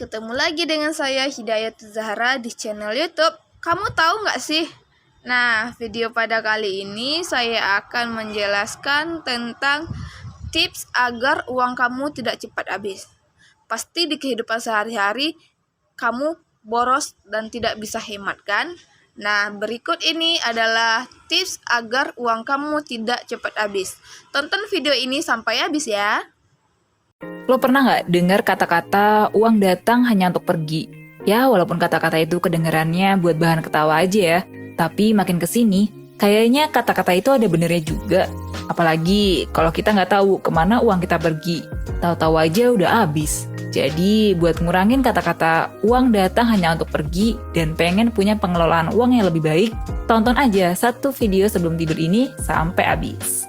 ketemu lagi dengan saya Hidayat Zahra di channel YouTube. Kamu tahu nggak sih? Nah, video pada kali ini saya akan menjelaskan tentang tips agar uang kamu tidak cepat habis. Pasti di kehidupan sehari-hari kamu boros dan tidak bisa hemat kan? Nah, berikut ini adalah tips agar uang kamu tidak cepat habis. Tonton video ini sampai habis ya. Lo pernah nggak dengar kata-kata uang datang hanya untuk pergi? Ya, walaupun kata-kata itu kedengarannya buat bahan ketawa aja ya. Tapi makin kesini, kayaknya kata-kata itu ada benernya juga. Apalagi kalau kita nggak tahu kemana uang kita pergi. Tahu-tahu aja udah habis. Jadi, buat ngurangin kata-kata uang datang hanya untuk pergi dan pengen punya pengelolaan uang yang lebih baik, tonton aja satu video sebelum tidur ini sampai habis.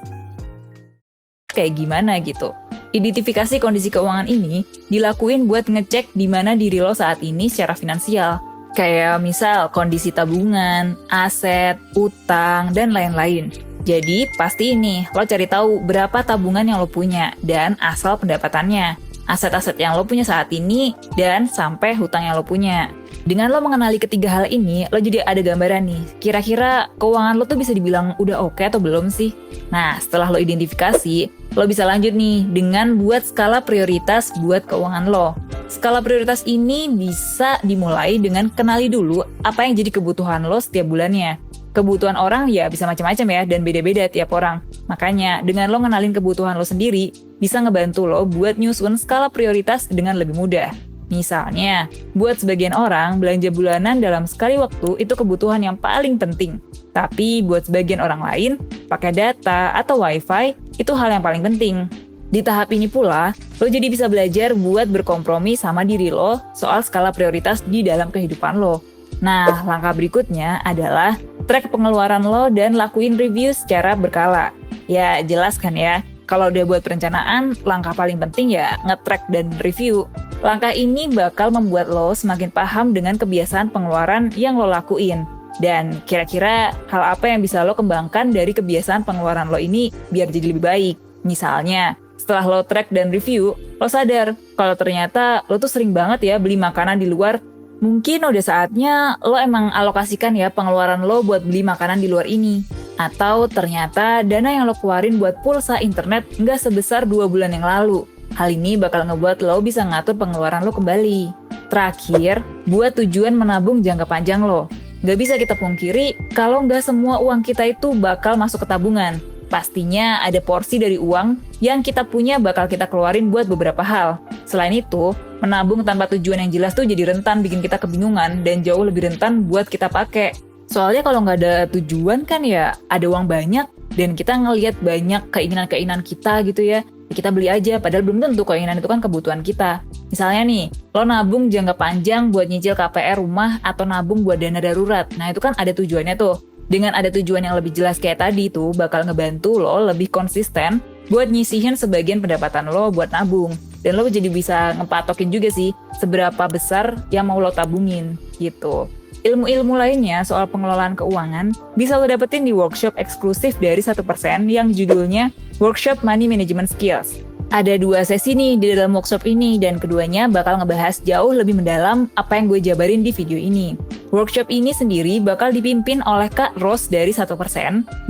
Kayak gimana gitu? Identifikasi kondisi keuangan ini dilakuin buat ngecek di mana diri lo saat ini secara finansial. Kayak misal kondisi tabungan, aset, utang, dan lain-lain. Jadi pasti ini lo cari tahu berapa tabungan yang lo punya dan asal pendapatannya. Aset-aset yang lo punya saat ini dan sampai hutang yang lo punya. Dengan lo mengenali ketiga hal ini, lo jadi ada gambaran nih. Kira-kira keuangan lo tuh bisa dibilang udah oke atau belum sih? Nah, setelah lo identifikasi, lo bisa lanjut nih dengan buat skala prioritas buat keuangan lo. Skala prioritas ini bisa dimulai dengan kenali dulu apa yang jadi kebutuhan lo setiap bulannya. Kebutuhan orang ya bisa macam-macam ya dan beda-beda tiap orang. Makanya dengan lo ngenalin kebutuhan lo sendiri, bisa ngebantu lo buat nyusun skala prioritas dengan lebih mudah. Misalnya, buat sebagian orang, belanja bulanan dalam sekali waktu itu kebutuhan yang paling penting. Tapi buat sebagian orang lain, pakai data atau wifi itu hal yang paling penting. Di tahap ini pula, lo jadi bisa belajar buat berkompromi sama diri lo soal skala prioritas di dalam kehidupan lo. Nah, langkah berikutnya adalah track pengeluaran lo dan lakuin review secara berkala. Ya, jelas kan ya? Kalau udah buat perencanaan, langkah paling penting ya nge-track dan review. Langkah ini bakal membuat lo semakin paham dengan kebiasaan pengeluaran yang lo lakuin. Dan kira-kira hal apa yang bisa lo kembangkan dari kebiasaan pengeluaran lo ini biar jadi lebih baik. Misalnya, setelah lo track dan review, lo sadar kalau ternyata lo tuh sering banget ya beli makanan di luar. Mungkin udah saatnya lo emang alokasikan ya pengeluaran lo buat beli makanan di luar ini. Atau ternyata dana yang lo keluarin buat pulsa internet nggak sebesar 2 bulan yang lalu. Hal ini bakal ngebuat lo bisa ngatur pengeluaran lo kembali. Terakhir, buat tujuan menabung jangka panjang lo. Nggak bisa kita pungkiri kalau nggak semua uang kita itu bakal masuk ke tabungan. Pastinya ada porsi dari uang yang kita punya bakal kita keluarin buat beberapa hal. Selain itu, menabung tanpa tujuan yang jelas tuh jadi rentan bikin kita kebingungan dan jauh lebih rentan buat kita pakai. Soalnya kalau nggak ada tujuan kan ya ada uang banyak dan kita ngelihat banyak keinginan-keinginan kita gitu ya. Kita beli aja padahal belum tentu keinginan itu kan kebutuhan kita. Misalnya nih, lo nabung jangka panjang buat nyicil KPR rumah atau nabung buat dana darurat. Nah itu kan ada tujuannya tuh. Dengan ada tujuan yang lebih jelas kayak tadi tuh bakal ngebantu lo lebih konsisten buat nyisihin sebagian pendapatan lo buat nabung. Dan lo jadi bisa ngepatokin juga sih seberapa besar yang mau lo tabungin gitu. Ilmu-ilmu lainnya soal pengelolaan keuangan bisa lo dapetin di workshop eksklusif dari 1% yang judulnya Workshop Money Management Skills. Ada 2 sesi nih di dalam workshop ini dan keduanya bakal ngebahas jauh lebih mendalam apa yang gue jabarin di video ini. Workshop ini sendiri bakal dipimpin oleh Kak Ros dari 1%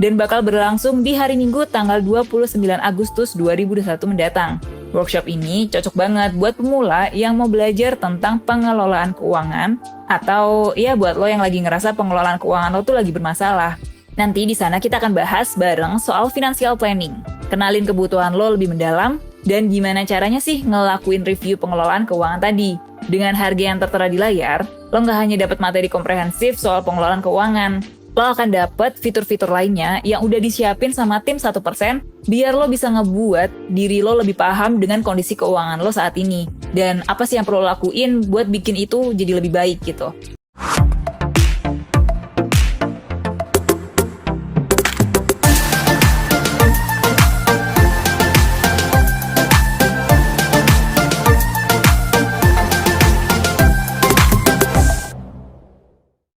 dan bakal berlangsung di hari Minggu tanggal 29 Agustus 2021 mendatang. Workshop ini cocok banget buat pemula yang mau belajar tentang pengelolaan keuangan atau ya buat lo yang lagi ngerasa pengelolaan keuangan lo tuh lagi bermasalah. Nanti di sana kita akan bahas bareng soal financial planning, kenalin kebutuhan lo lebih mendalam, dan gimana caranya sih ngelakuin review pengelolaan keuangan tadi. Dengan harga yang tertera di layar, lo nggak hanya dapat materi komprehensif soal pengelolaan keuangan, lo akan dapat fitur-fitur lainnya yang udah disiapin sama tim 1% biar lo bisa ngebuat diri lo lebih paham dengan kondisi keuangan lo saat ini. Dan apa sih yang perlu lo lakuin buat bikin itu jadi lebih baik gitu.